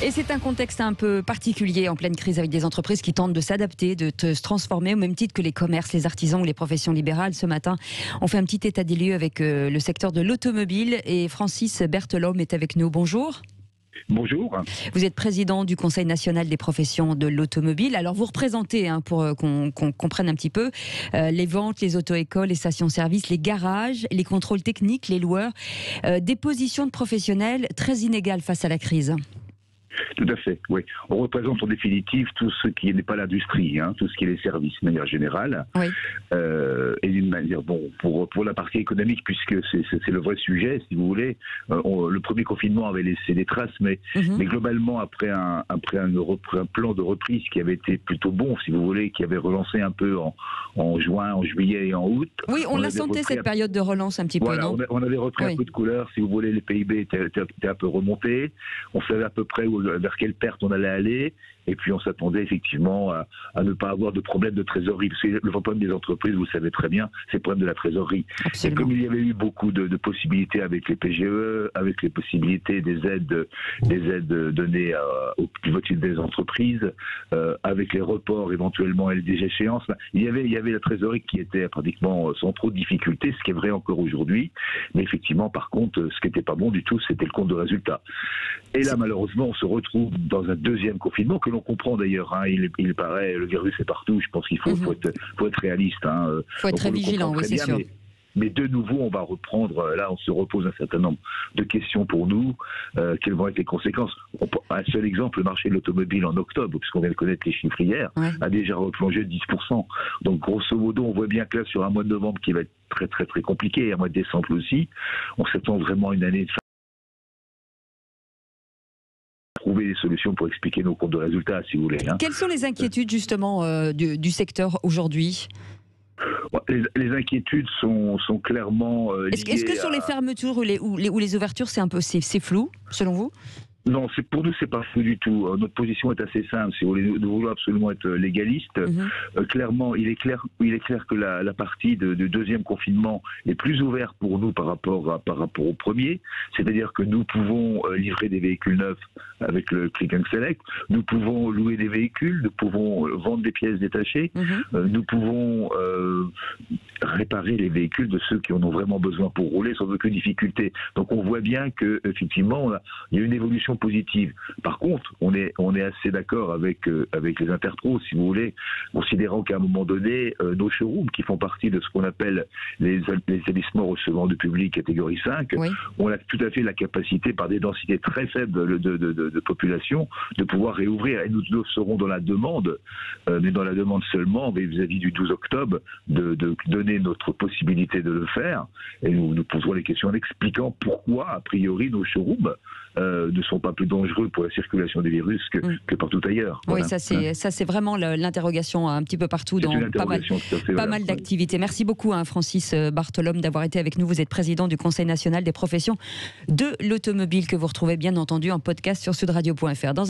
Et c'est un contexte un peu particulier en pleine crise avec des entreprises qui tentent de s'adapter, de se transformer au même titre que les commerces, les artisans ou les professions libérales. Ce matin, on fait un petit état des lieux avec le secteur de l'automobile et Francis Berthelhomme est avec nous. Bonjour. Bonjour. Vous êtes président du Conseil national des professions de l'automobile. Alors vous représentez, pour qu'on comprenne un petit peu, les ventes, les auto-écoles, les stations-service, les garages, les contrôles techniques, les loueurs, des positions de professionnels très inégales face à la crise. Tout à fait, oui. On représente en définitive tout ce qui n'est pas l'industrie, tout ce qui est les services de manière générale. Oui. Et d'une manière, pour la partie économique, puisque c'est le vrai sujet, si vous voulez, le premier confinement avait laissé des traces, mais globalement, après un plan de reprise qui avait été plutôt bon, si vous voulez, qui avait relancé un peu en juin, en juillet et en août. Oui, on l'a senti cette période de relance un petit peu, non ? On avait repris un peu de couleur, si vous voulez, les PIB étaient un peu remontés, on savait à peu près vers quelle perte on allait aller, et puis on s'attendait effectivement à ne pas avoir de problème de trésorerie, parce que le problème des entreprises, vous le savez très bien, c'est le problème de la trésorerie. Absolument. Et comme il y avait eu beaucoup de possibilités avec les PGE, avec les possibilités des aides données aux pivotiers des entreprises, avec les reports éventuellement et les échéances, il y avait la trésorerie qui était pratiquement sans trop de difficultés, ce qui est vrai encore aujourd'hui, mais effectivement par contre, ce qui n'était pas bon du tout, c'était le compte de résultat. Et là malheureusement, on se retrouve dans un deuxième confinement que l'on comprend d'ailleurs. Il paraît, le virus est partout. Je pense qu'il faut être réaliste. Il faut être très vigilant, oui, c'est sûr. Mais de nouveau, on va reprendre. Là, on se repose un certain nombre de questions pour nous. Quelles vont être les conséquences ? Un seul exemple, le marché de l'automobile en octobre, puisqu'on vient de connaître les chiffres hier, a déjà replongé de 10%. Donc, grosso modo, on voit bien que là, sur un mois de novembre qui va être très, très, très compliqué, et un mois de décembre aussi, on s'attend vraiment à une année de trouver des solutions pour expliquer nos comptes de résultats, si vous voulez. Quelles sont les inquiétudes justement du secteur aujourd'hui ? Les inquiétudes sont clairement liées. Est-ce que sur les fermetures ou les ouvertures, c'est flou, selon vous ? Non, pour nous, c'est pas fou du tout. Notre position est assez simple. Si vous voulez, nous voulons absolument être légaliste. Clairement, il est clair que la partie de deuxième confinement est plus ouverte pour nous par rapport au premier. C'est-à-dire que nous pouvons livrer des véhicules neufs avec le Click and Select. Nous pouvons louer des véhicules. Nous pouvons vendre des pièces détachées. Nous pouvons réparer les véhicules de ceux qui en ont vraiment besoin pour rouler sans aucune difficulté. Donc on voit bien que effectivement, il y a une évolution positive. Par contre, on est assez d'accord avec les interpros, si vous voulez, considérant qu'à un moment donné, nos showrooms, qui font partie de ce qu'on appelle les établissements recevant du public catégorie 5, on a tout à fait la capacité, par des densités très faibles de population, de pouvoir réouvrir. Et nous serons dans la demande, mais dans la demande seulement, mais vis-à-vis du 12 octobre, de donner notre possibilité de le faire. Et nous poserons les questions en expliquant pourquoi, a priori, nos showrooms ne sont pas plus dangereux pour la circulation des virus que partout ailleurs. Oui, voilà. Ça c'est vraiment l'interrogation un petit peu partout dans pas mal d'activités. Merci beaucoup Francis Berthelhomme d'avoir été avec nous. Vous êtes président du Conseil national des professions de l'automobile que vous retrouvez bien entendu en podcast sur sudradio.fr.